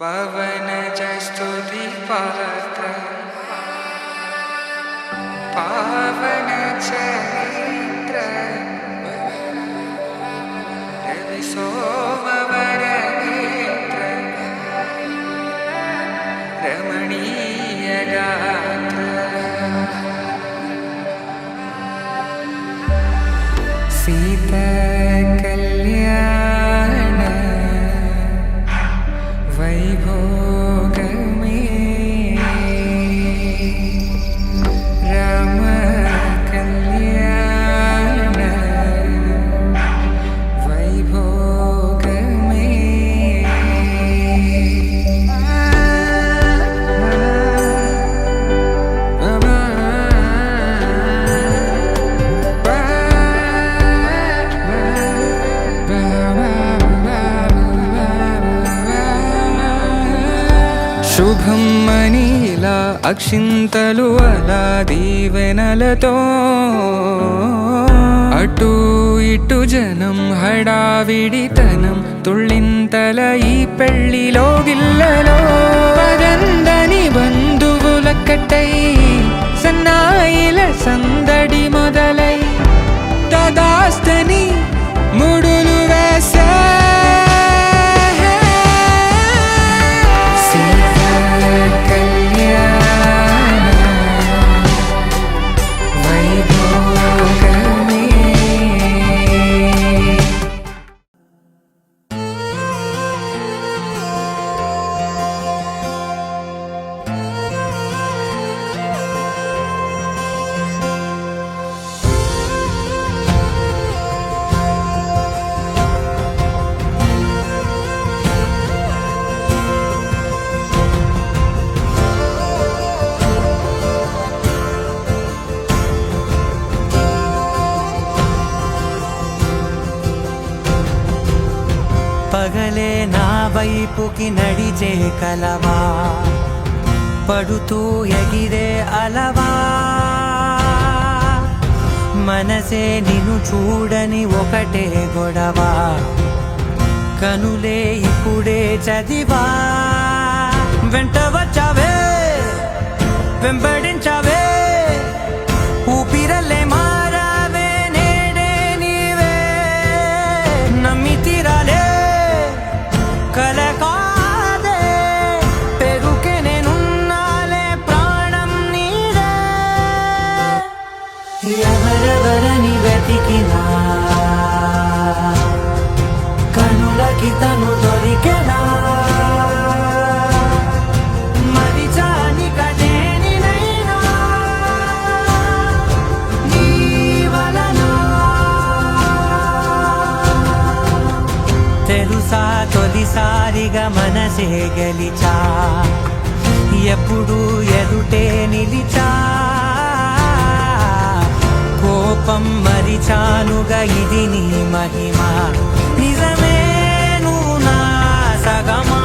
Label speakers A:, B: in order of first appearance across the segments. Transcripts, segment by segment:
A: పవనజ స్తుతి పాత్ర పావన చరిత్ర రవి సోమవర నేత్ర రమణీయ గాత్ర సీతా కళ్యాణ వైభోగమే రామ కళ్యాణ వైభోగమే శుభం మనీలా అక్షింతలు అలా దీవెనలతో అటు ఇటు జనం హడావిడితనం తుళ్ళింతల ఈ పెళ్లిలో గిల్లలో పదందని బంధువుల కట్టై సన్నాయిల సందడి మొదలై తదాస్తని ముడులు వేసే
B: పగలే నా వైపుకి నడిచే కలవా పడుతూ ఎగిరే అలవా మనసే నిన్ను చూడని ఒకటే గొడవ కనులే ఇప్పుడే చదివా వెంట వచ్చావే వెంబడించావే ఊపిరల్లే మారావే నేడే నీవే నమ్మి తీరాలే కలకాదే పెరుకే నేనున్నాలే ప్రాణం నీదే ఎవరెవరని వెతికినా కనులకి తను దొరికెనా మరిచాని కదేనినైనా నీ వలన తెలుసా తొలిసారిగా మనసే గెలిచా ఎప్పుడు ఎదుటే నిలిచా కోపం మరిచానుగా ఇది నీ మహిమ నిజమే నువ్వు నా సగమా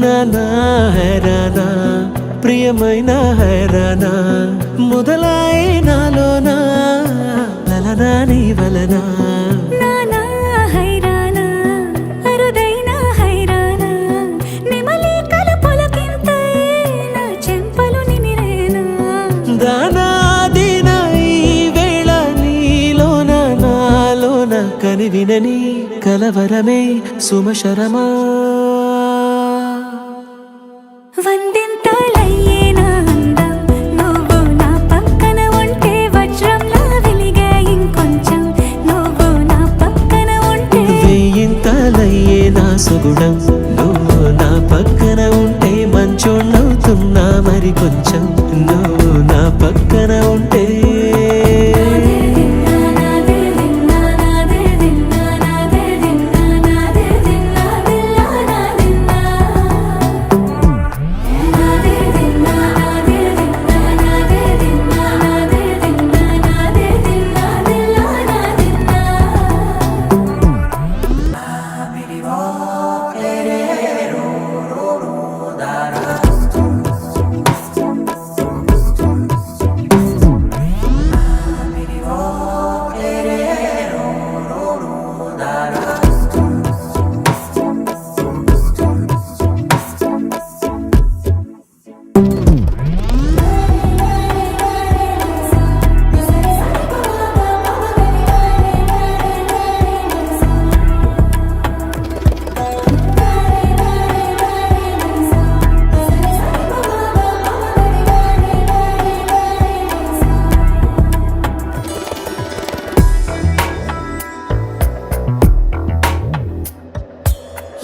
C: నానా హైరానా ప్రియమైన హైరానా మొదలై నాలోనా లలనా నీ వలనా దానాదిన ఈ వేళ నీలోన నా కనివినని కలవరమే సుమశరమా
D: వందింతలయ్యేనా అందం నువ్వు నా పక్కన ఉంటే వజ్రంలా వెలిగే ఇంకొంచెం నువ్వు నా పక్కన ఉంటే
C: వేయింతలయ్యే నా సుగుణం నువ్వు నా పక్కన ఉంటే మంచోణ్ణవుతున్నా మరి కొంచెం నువ్వు నా పక్కన ఉంటే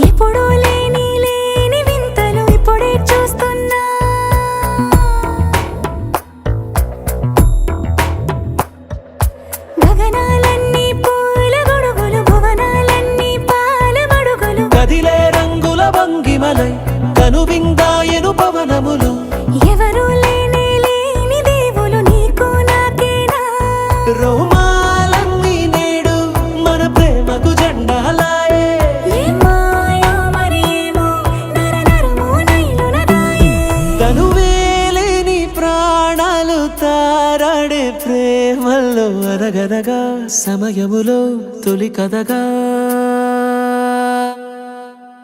D: ఎప్పుడూ లేని లేని వింతలు ఇప్పుడే చూస్తున్నా గగనాలన్నీ పూల గొడుగులు భువనాలన్నీ పాల మడుగులు
C: కదిలే రంగుల భంగిమలై కనువిందాయను పవనములు
D: ఎవరూ లేని లేని దేవులు నీకు నాకేనా
C: రోమాలన్నీ నేడు మన ప్రేమకు జెండాలాయే
D: ఏ మాయో మరి ఏమో నరనరమో నైలున దాయే
C: తనువేలేని ప్రాణాలు తారాడే ప్రేమల్లో అరగరగా సమయములో తొలి కథగా